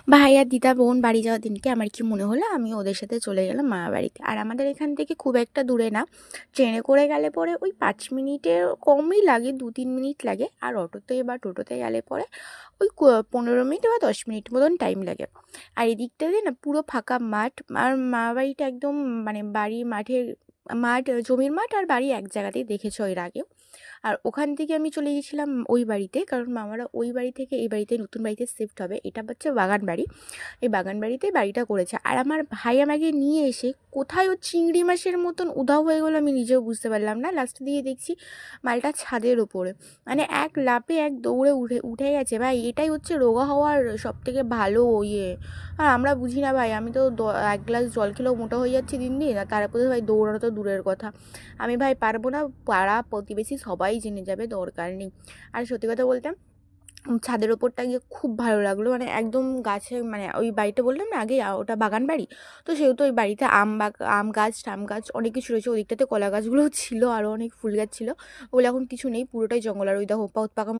ভাই আর দিদা বোন বাড়ি যাওয়ার দিনকে আমার কি মনে হলো আমি ওদের সাথে চলে গেলাম মামার বাড়িতে। আর আমাদের এখান থেকে খুব একটা দূরে না, ট্রেনে করে গেলে পরে ওই 5 মিনিটের কমই লাগে, 2-3 মিনিট লাগে। আর অটোতে বা টোটোতে গেলে পরে ওই 15 মিনিট বা 10 মিনিট মতন টাইম লাগে। আর এদিকটাতে না পুরো ফাঁকা মাঠ। আর মামার বাড়িটা একদম মানে বাড়ি মাঠের মাঠ, জমির মাঠ আর বাড়ি এক জায়গাতেই, দেখেছো এর আগেও। আর ওখান থেকে আমি চলে গেছিলাম ওই বাড়িতে, কারণ মামারা ওই বাড়ি থেকে এই বাড়িতে, নতুন বাড়িতে শিফট হবে। এটা হচ্ছে বাগান বাড়ি, এই বাগান বাড়িতেই বাড়িটা করেছে। আর আমার ভাই আমাকে নিয়ে এসে কোথায় ও চিংড়ি মাছের মতন উধাও হয়ে গেলো আমি নিজেও বুঝতে পারলাম না। লাস্টে দিয়ে দেখছি মালটা ছাদের ওপরে, মানে এক লাফে এক দৌড়ে উঠে উঠে গেছে। ভাই এটাই হচ্ছে রোগা হওয়ার সব থেকে ভালো ইয়ে। আর আমরা বুঝি না ভাই, আমি তো 1 গ্লাস জল খেলেও মোটা হয়ে যাচ্ছি দিন দিন, আর তারপরে ভাই দৌড়ানো তো দূরের কথা। আমি ভাই পারবো না, পাড়া প্রতিবেশী সবাই জেনে যাবে, দরকার নেই। আর সত্যি কথা বলতে ছাদের ওপরটা গিয়ে খুব ভালো লাগলো, মানে একদম গাছে, মানে ওই বাড়িটা বললাম না আগে ওটা বাগান বাড়ি। তো সেহেতু ওই বাড়িতে আম গাছ টাম গাছ অনেক কিছু রয়েছে। ওদিকটাতে কলা গাছগুলোও ছিল, আরও অনেক ফুল গাছ ছিল। ওগুলো এখন কিছু নেই, পুরোটাই জঙ্গল। আর ওই দেখো পথ পাকা